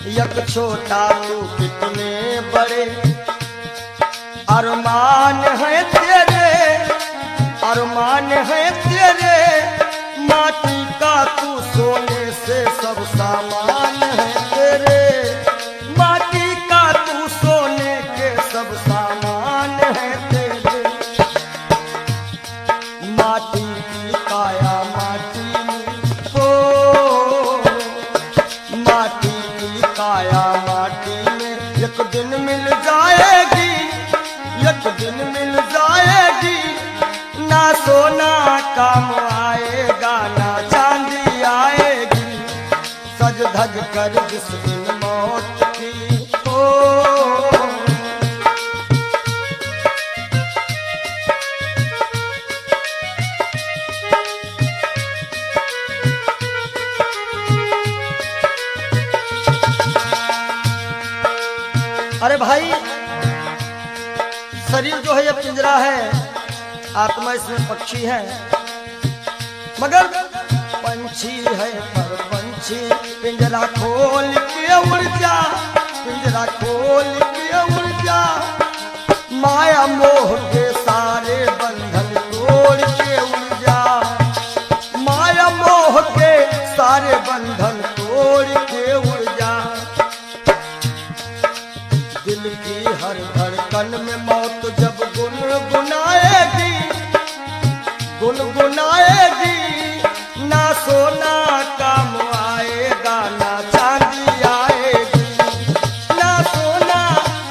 यक छोटा तू कितने बड़े अरमान है तेरे, अरमान है तेरे, माटी का तू सोने से सब सामान है तेरे, माटी का तू सोने के सब सामान है तेरे। माटी की काया माटी में हो, माटी की काया माटी में एक दिन मिल जाएगी, एक दिन मिल जाएगी, ना सोना काम आएगा ना चांदी आएगी। सज धज कर जिस दिन मौत की हो। अरे भाई शरीर जो है ये पिंजरा है, आत्मा इसमें पक्षी है, मगर पंछी है पर पंछी पिंजरा खोल के उड़ जा, पिंजरा खोल के उड़ जा, माया मोह के सारे बंधन तोड़ के उड़ जा, माया मोह के सारे बंधन तोड़ के उड़ जा। दिल की हर धड़कन में मौत जब गुनगुनाएगी, गुनगुनाएगी, ना सोना काम आएगा ना चांदी आएगी, ना सोना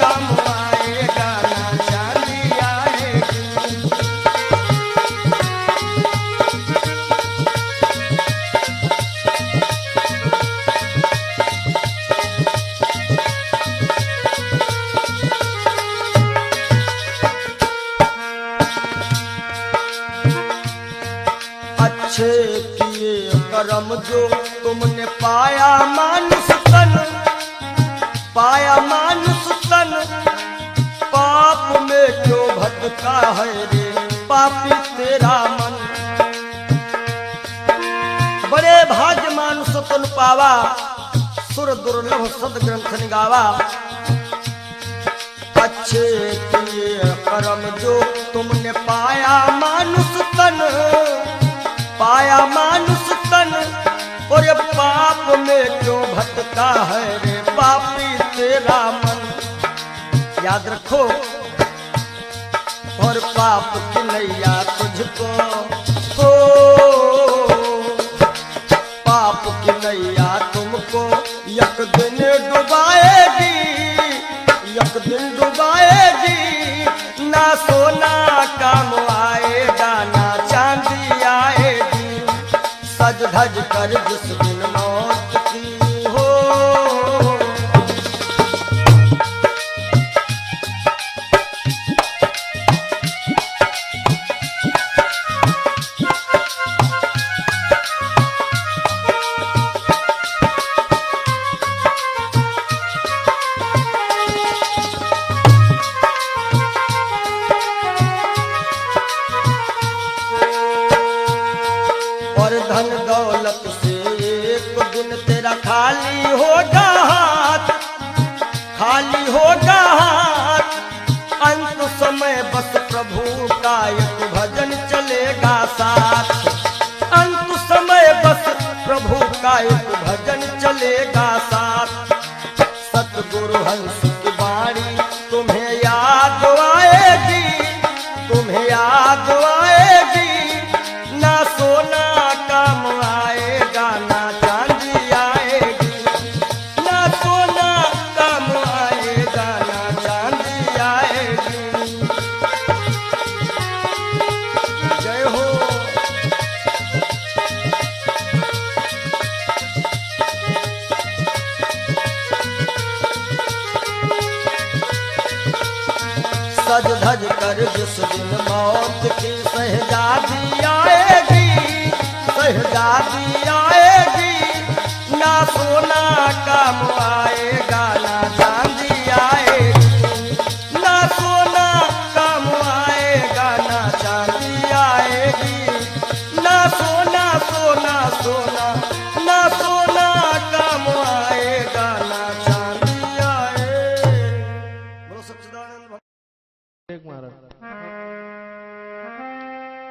काम आएगा ना चांदी आएगी। अच्छे किए कर्म जो तुमने पाया मानुष तन, पाया मानुष तन, पाप में क्यों भटका है रे पापी तेरा मन। बड़े भाग्य मानुष तन पावा, सुर दुर्लभ सद ग्रंथ निगावा। अच्छे किए कर्म जो तुमने पाया मानुष तन, पाया मानुष तन, और ये पाप में क्यों भटका है रे पापी तेरा मन। याद रखो और पाप की नैया तुझको हो, पाप की नैया तुमको एक दिन डुबाएगी, एक दिन डुबाएगी, ना सोना काम आएगा ना चांदी आएगी। सज धज कर जिस दिन मौत की हो। और धन दौलत से एक दिन तेरा खाली होगा हाथ, खाली होगा हाथ। अंत समय बस प्रभु का एक भजन चलेगा साथ, अंत समय बस का एक भजन चलेगा साथ। सतगुरु हंस की वाणी तुम्हें याद आएगी, तुम्हें याद आएगी। ना सोना काम आएगा, ना चांदी आएगी। ना सोना काम आएगा, ना चांदी आएगी। जय हो। सज धज कर जिस दिन मौत की शहजादी आएगी, शहजादी आएगी। ना सोना काम आएगा, ना चांदी आएगी। ना सोना काम आएगा, ना चांदी आएगी। ना सोना सोना सोना, ना सोना काम आएगा, ना चांदी आएगी। बोलो सच्चिदानंद भगवान।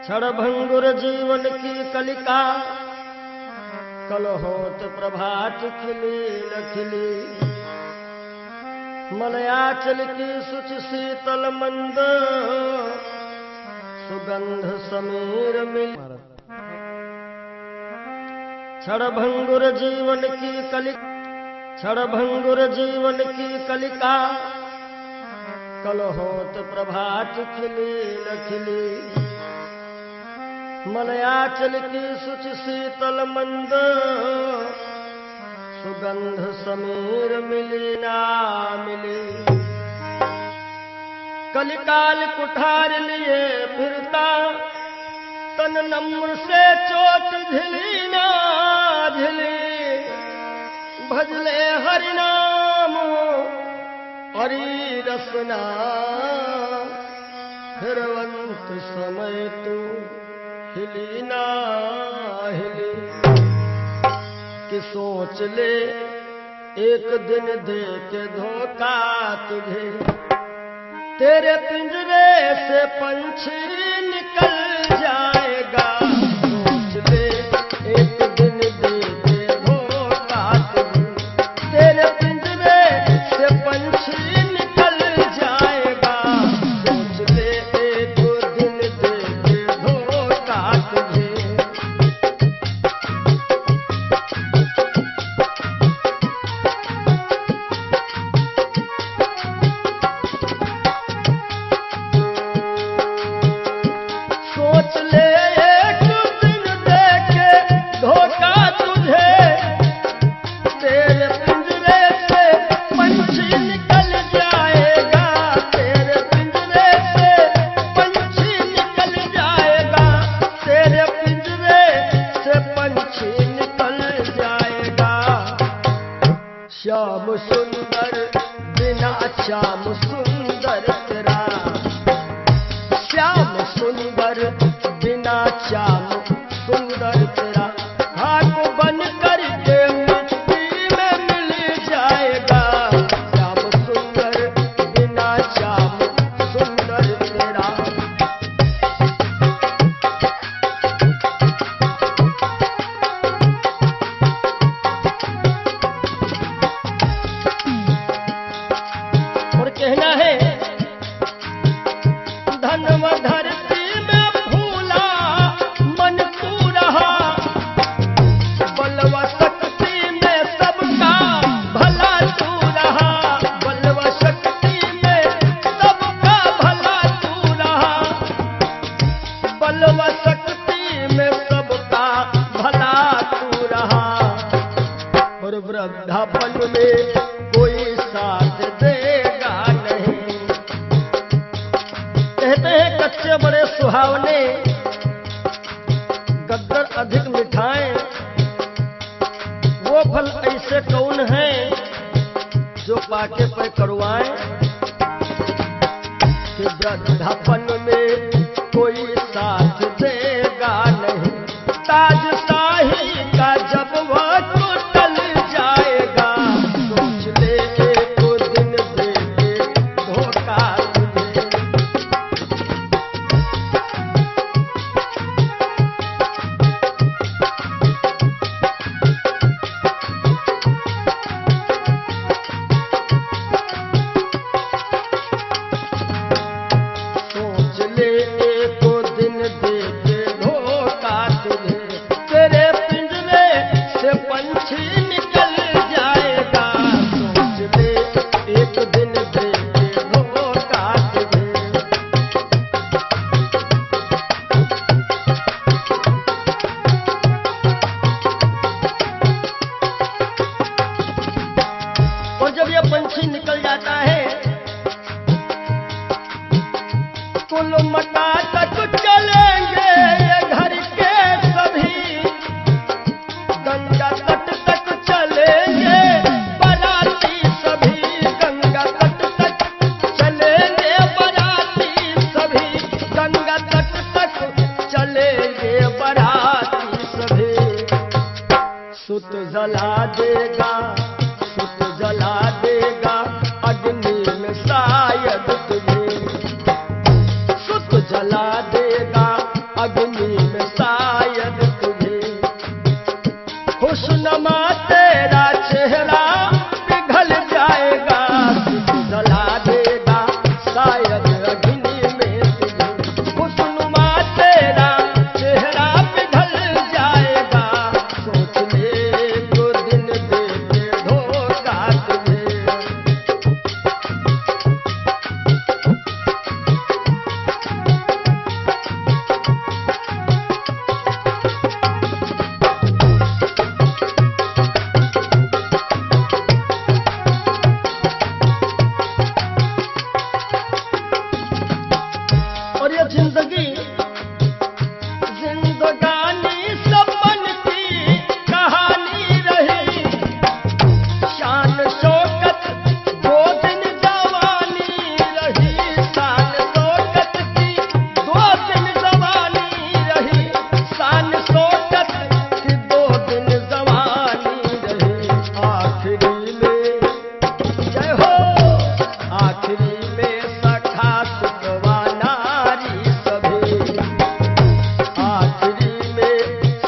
क्षणभंगुर जीवन की कलिका, कल होत प्रभात खिली न खिली। मलयाचल की सुच शीतल मंद, सुगंध समीर मिली। क्षणभंगुर जीवन की कलिका, क्षणभंगुर जीवन की कलिका। कल होत प्रभात खिली न खिली। मलयाचल की सुच शीतल मंद, सुगंध समीर मिली ना मिली। कलिकाल कुठार लिए फिरता, तन नम्र से चोट झिली ना झिली। भजले हरि नाम हरि रसना, फिरवंत समय तू हिली ना हिली। कि सोच ले एक दिन दे के धोखा तुझे, तेरे पिंजरे से पंछी निकल जाएगा। सोच ले एक दिन दे के धोखा तुझे, तेरे पिंजरे से पंछी निकल जाएगा। सोच ले एक दिन दे के धोखा तुझे। सोच ले एक दिन दे के धोखा तुझे, तेरे पिंजरे से पंछी निकल जाएगा। तेरे पिंजरे से पंछी निकल जाएगा। तेरे पिंजरे से पंछी निकल जाएगा। श्याम सुंदर बिना श्याम सुंदर तेरा, श्याम सुंदर बिना श्याम सुंदर तेरा। हाथ बन करके मिट्टी में मिल जाएगा। श्याम सुंदर बिना श्याम सुंदर तेरा। और कहना है, धनव धरती में फूला मन तू रहा। बलवा शक्ति में सबका भला तू रहा। बलवा शक्ति में सबका भला तू रहा। बलवा शक्ति में सबका भला तू रहा। और वृद्धापन में कोई साथ देगा नहीं। कहते हैं कच्चे बड़े सुहावने, गद्दर अधिक मिठाएं। वो फल ऐसे कौन है जो पाके पे कड़वाएं। कि वृद्धापन में कोई साथ देगा नहीं। ताज शाही का जब वह टूटल जाएगा। सोच ले एक दिन दे के धोखा तुझे। सुत जला देगा, सुत जला देगा अग्नि में शायद तुझे, सुत जला देगा अग्नि में शायद तुझे। खुशनुमा तेरा चेहरा पिघल जाएगा, सुत जला देगा शायद अग्नि में तुझे। खुशनुमा तेरा चेहरा पिघल जाएगा, सोच ले तो दिन दे के धोखा तुझे। और ये जिंदगी जिंदगानी सपन की कहानी रही, शान शौकत दो दिन जवानी रही, शान शौकत की दो दिन जवानी रही, शान शौकत की दो दिन जवानी रही। आखिरी में जय हो, आखिरी में सखा सुतवा नारी सभी, आखिरी में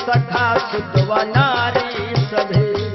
सखा सुतवा नारी सभी।